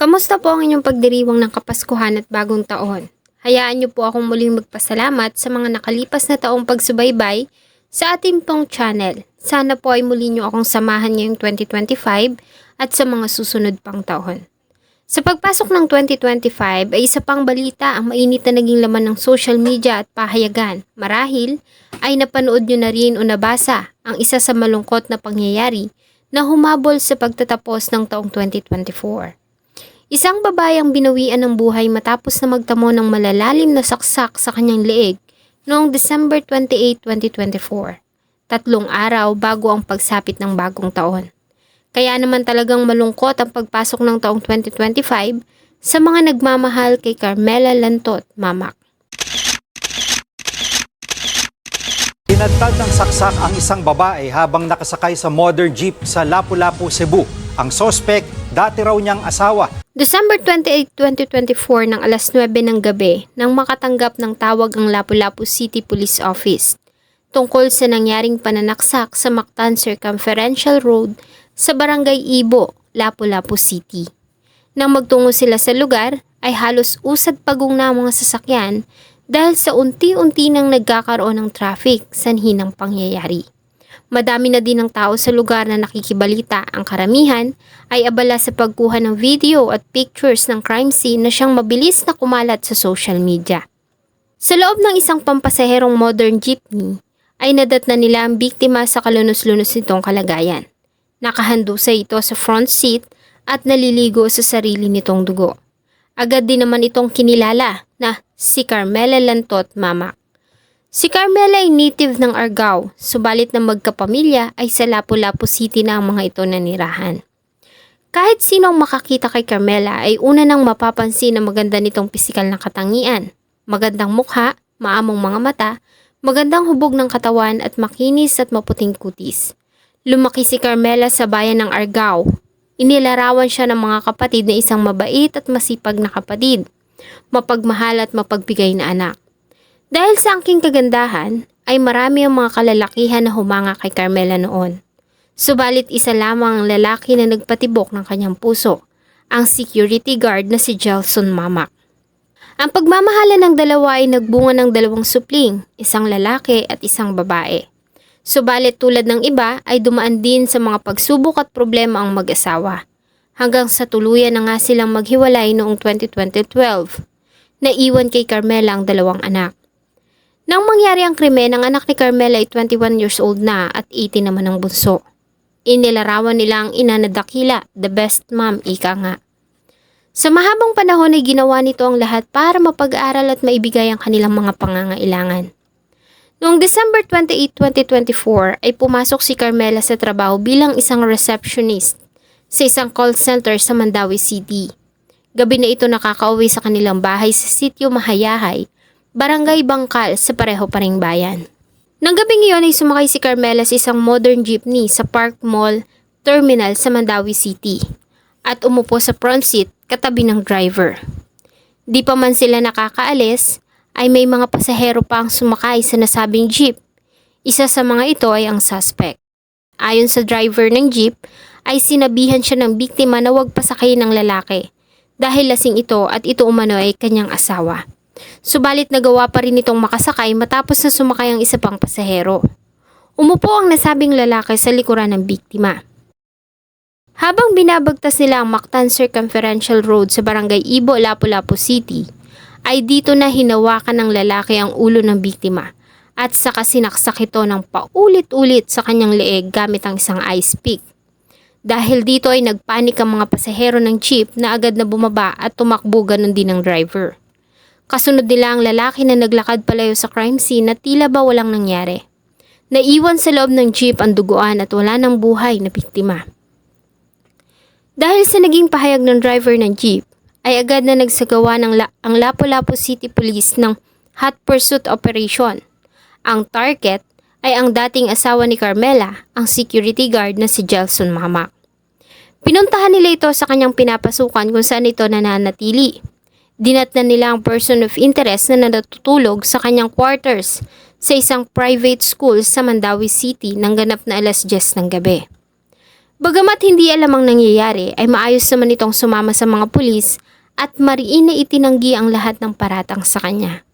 Kamusta po ang inyong pagdiriwang ng Kapaskuhan at Bagong Taon? Hayaan niyo po akong muling magpasalamat sa mga nakalipas na taong pagsubaybay sa ating pong channel. Sana po ay muli niyo akong samahan ngayong 2025 at sa mga susunod pang taon. Sa pagpasok ng 2025 ay isa pang balita ang mainit na naging laman ng social media at pahayagan. Marahil ay napanood niyo na rin o nabasa ang isa sa malungkot na pangyayari na humabol sa pagtatapos ng taong 2024. Isang babayang binawian ng buhay matapos na magtamo ng malalalim na saksak sa kanyang leeg noong December 28, 2024, 3 araw bago ang pagsapit ng bagong taon. Kaya naman talagang malungkot ang pagpasok ng taong 2025 sa mga nagmamahal kay Carmela Lantot Mamak. Pinagtag ng saksak ang isang babae habang nakasakay sa modern jeep sa Lapu-Lapu, Cebu. Ang sospek, dati raw niyang asawa. December 28, 2024 ng alas 9 ng gabi nang makatanggap ng tawag ang Lapu-Lapu City Police Office tungkol sa nangyaring pananaksak sa Mactan Circumferential Road sa Barangay Ibo, Lapu-Lapu City. Nang magtungo sila sa lugar ay halos usad pagong na mga sasakyan dahil sa unti-unti nang nagkakaroon ng traffic sanhi ng pangyayari. Madami na din ang tao sa lugar na nakikibalita. Ang karamihan ay abala sa pagkuha ng video at pictures ng crime scene na siyang mabilis na kumalat sa social media. Sa loob ng isang pampasaherong modern jeepney ay nadatna nila ang biktima sa kalunos-lunos nitong kalagayan. Nakahandusay ito sa front seat at naliligo sa sarili nitong dugo. Agad din naman itong kinilala na si Carmela Lantot Mamak. Si Carmela ay native ng Argao, subalit na magkapamilya ay sa Lapu-Lapu City na ang mga ito nanirahan. Kahit sinong makakita kay Carmela ay una nang mapapansin na maganda nitong pisikal na katangian, magandang mukha, maamong mga mata, magandang hubog ng katawan at makinis at maputing kutis. Lumaki si Carmela sa bayan ng Argao. Inilarawan siya ng mga kapatid na isang mabait at masipag na kapatid, mapagmahal at mapagbigay na anak. Dahil sa angking kagandahan, ay marami ang mga kalalakihan na humanga kay Carmela noon. Subalit isa lamang ang lalaki na nagpatibok ng kanyang puso, ang security guard na si Gelson Mamak. Ang pagmamahalan ng dalawa ay nagbunga ng 2 supling, isang lalaki at isang babae. Subalit tulad ng iba ay dumaan din sa mga pagsubok at problema ang mag-asawa. Hanggang sa tuluyan na nga silang maghiwalay noong 2012. Naiwan kay Carmela ang 2 anak. Nang mangyari ang krimen, ang anak ni Carmela ay 21 years old na at 18 naman ang bunso. Inilarawan nila ang ina na dakila, the best mom, ika nga. Sa mahabang panahon ay ginawa nito ang lahat para mapag-aral at maibigay ang kanilang mga pangangailangan. Noong December 28, 2024 ay pumasok si Carmela sa trabaho bilang isang receptionist sa isang call center sa Mandawi City. Gabi na ito nakakauwi sa kanilang bahay sa sitio Mahayahay, Barangay Bangkal sa pareho pa ring bayan. Nang gabing iyon ay sumakay si Carmela sa isang modern jeepney sa Park Mall Terminal sa Mandawi City at umupo sa front seat katabi ng driver. Di pa man sila nakakaalis ay may mga pasahero pa ang sumakay sa nasabing jeep. Isa sa mga ito ay ang suspect. Ayon sa driver ng jeep ay sinabihan siya ng biktima na huwag pasakayin ng lalaki dahil lasing ito at ito umano ay kanyang asawa. Subalit nagawa pa rin itong makasakay matapos na sumakay ang isa pang pasahero. Umupo ang nasabing lalaki sa likuran ng biktima. Habang binabagtas nila ang Mactan Circumferential Road sa Barangay Ibo, Lapu-Lapu City, ay dito na hinawakan ng lalaki ang ulo ng biktima at saka sinaksak ito ng paulit-ulit sa kanyang leeg gamit ang isang ice pick. Dahil dito ay nagpanik ang mga pasahero ng jeep na agad na bumaba at tumakbo ganun din ang driver. Kasunod nila ang lalaki na naglakad palayo sa crime scene na tila ba walang nangyari. Naiwan sa loob ng jeep ang duguan at wala ng buhay na biktima. Dahil sa naging pahayag ng driver ng jeep, ay agad na nagsagawa ang Lapu-Lapu City Police ng hot pursuit operation. Ang target ay ang dating asawa ni Carmela, ang security guard na si Gelson Mamak. Pinuntahan nila ito sa kanyang pinapasukan kung saan ito nananatili. Dinatnan nila ang person of interest na natutulog sa kanyang quarters sa isang private school sa Mandawi City nang ganap na alas 10 ng gabi. Bagamat hindi alam ang nangyayari, ay maayos naman itong sumama sa mga pulis at mariin na itinanggi ang lahat ng paratang sa kanya.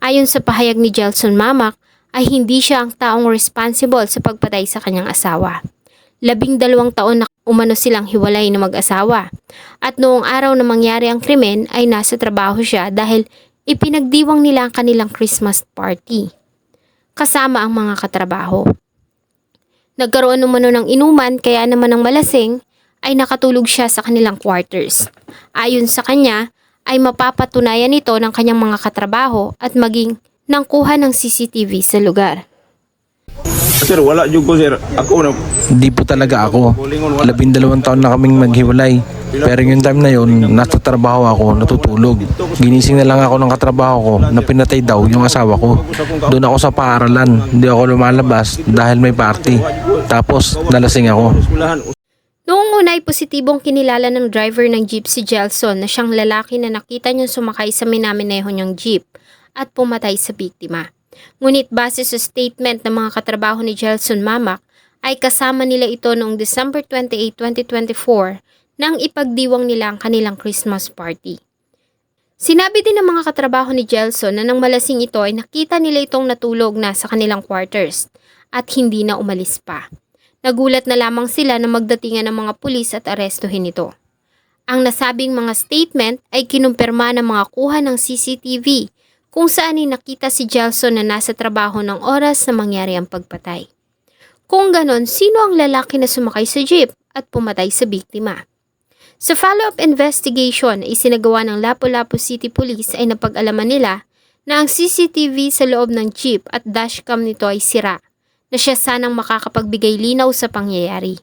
Ayon sa pahayag ni Gelson Mamak, ay hindi siya ang taong responsible sa pagpatay sa kanyang asawa. 12 taon na umano silang hiwalay na mag-asawa. At noong araw na mangyari ang krimen ay nasa trabaho siya dahil ipinagdiwang nila ang kanilang Christmas party kasama ang mga katrabaho. Nagkaroon umano ng inuman kaya naman ang malasing ay nakatulog siya sa kanilang quarters. Ayon sa kanya ay mapapatunayan ito ng kanyang mga katrabaho at maging nangkuha ng CCTV sa lugar. Sir, wala jud ko sir. Ako na Hindi po talaga ako. 12 taon na kaming maghiwalay. Pero yung time na yun, nasa trabaho ako, natutulog. Ginising na lang ako ng katrabaho ko na pinatay daw yung asawa ko. Doon ako sa paaralan. Hindi ako lumalabas dahil may party. Tapos, nalasing ako. Noong una ay positibong kinilala ng driver ng jeep si Gelson na siyang lalaki na nakita niyang sumakay sa minamineho niyang jeep at pumatay sa biktima. Ngunit base sa statement ng mga katrabaho ni Gelson Mamak, ay kasama nila ito noong December 28, 2024 nang ipagdiwang nila ang kanilang Christmas party. Sinabi din ng mga katrabaho ni Gelson na nang malasing ito ay nakita nila itong natulog na sa kanilang quarters at hindi na umalis pa. Nagulat na lamang sila na magdatingan ng mga pulis at arestuhin ito. Ang nasabing mga statement ay kinumpirma ng mga kuha ng CCTV kung saan ay nakita si Gelson na nasa trabaho ng oras na mangyari ang pagpatay. Kung ganon, sino ang lalaki na sumakay sa jeep at pumatay sa biktima? Sa follow-up investigation ay isinagawa ng Lapu-Lapu City Police ay napag-alaman nila na ang CCTV sa loob ng jeep at dashcam nito ay sira, na siya sanang makakapagbigay linaw sa pangyayari.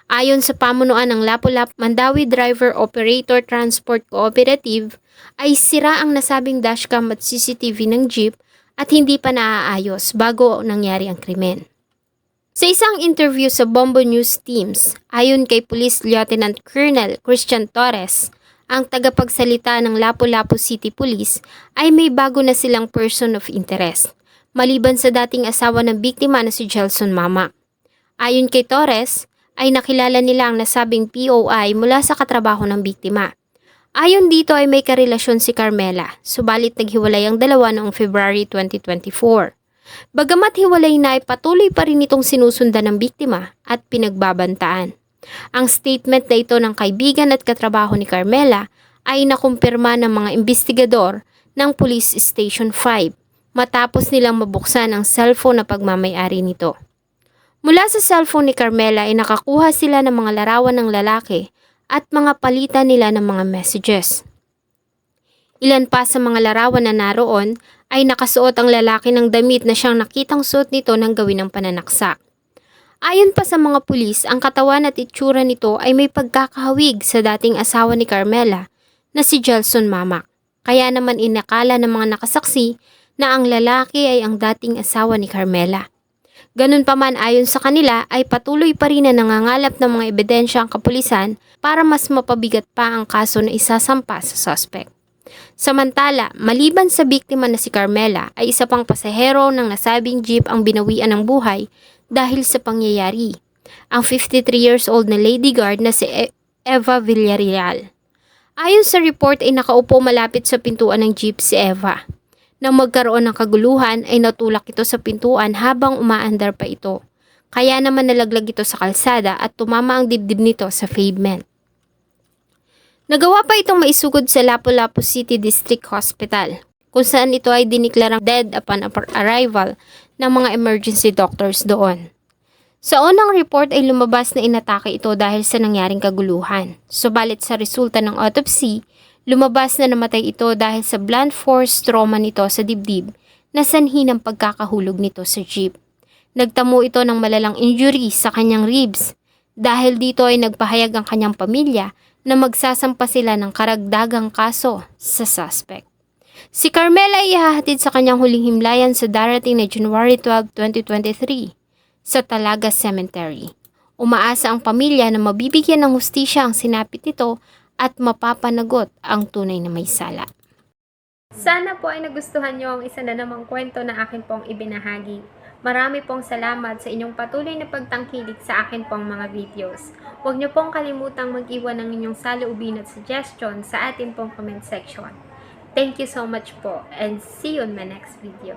Ayon sa pamunuan ng Lapu-Lapu Mandawi Driver Operator Transport Cooperative, ay sira ang nasabing dashcam at CCTV ng jeep at hindi pa naaayos bago nangyari ang krimen. Sa isang interview sa Bombo News Teams, ayon kay Police Lieutenant Colonel Christian Torres, ang tagapagsalita ng Lapu-Lapu City Police ay may bago na silang person of interest, maliban sa dating asawa ng biktima na si Gelson Mamak. Ayon kay Torres, ay nakilala nila ang nasabing POI mula sa katrabaho ng biktima. Ayon dito ay may karelasyon si Carmela, subalit naghiwalay ang dalawa noong February 2024. Bagamat hiwalay na ay patuloy pa rin itong sinusundan ng biktima at pinagbabantaan. Ang statement na ito ng kaibigan at katrabaho ni Carmela ay nakumpirma ng mga investigador ng Police Station 5 matapos nilang mabuksan ang cellphone na pagmamay-ari nito. Mula sa cellphone ni Carmela ay nakakuha sila ng mga larawan ng lalaki at mga palitan nila ng mga messages. Ilan pa sa mga larawan na naroon ay nakasuot ang lalaki ng damit na siyang nakitang suot nito nang gawin ng pananaksak. Ayon pa sa mga pulis, ang katawan at itsura nito ay may pagkakahawig sa dating asawa ni Carmela na si Gelson Mamak. Kaya naman inakala ng mga nakasaksi na ang lalaki ay ang dating asawa ni Carmela. Ganun pa man ayon sa kanila ay patuloy pa rin na nangangalap ng mga ebidensya ang kapulisan para mas mapabigat pa ang kaso na isasampa sa suspect. Samantala, maliban sa biktima na si Carmela ay isa pang pasahero ng nasabing jeep ang binawian ng buhay dahil sa pangyayari. Ang 53 years old na lady guard na si Eva Villarreal. Ayon sa report ay nakaupo malapit sa pintuan ng jeep si Eva. Nang magkaroon ng kaguluhan ay natulak ito sa pintuan habang umaandar pa ito. Kaya naman nalaglag ito sa kalsada at tumama ang dibdib nito sa pavement. Nagawa pa itong maisugod sa Lapu-Lapu City District Hospital, kung saan ito ay diniklarang dead upon arrival ng mga emergency doctors doon. Sa unang report ay lumabas na inatake ito dahil sa nangyaring kaguluhan. Subalit sa resulta ng autopsy, lumabas na namatay ito dahil sa blunt force trauma nito sa dibdib na sanhi ng pagkakahulog nito sa jeep. Nagtamo ito ng malalang injury sa kanyang ribs. Dahil dito ay nagpahayag ang kanyang pamilya na magsasampa sila ng karagdagang kaso sa suspect. Si Carmela ay ihahatid sa kanyang huling himlayan sa darating na January 12, 2023 sa Talaga Cemetery. Umaasa ang pamilya na mabibigyan ng hustisya ang sinapit nito at mapapanagot ang tunay na may sala. Sana po ay nagustuhan niyo ang isa na namang kwento na akin pong ibinahagi. Marami pong salamat sa inyong patuloy na pagtangkilik sa akin pong mga videos. Huwag niyo pong kalimutang mag-iwan ng inyong saloobin at suggestion sa atin pong comment section. Thank you so much po and see you on my next video.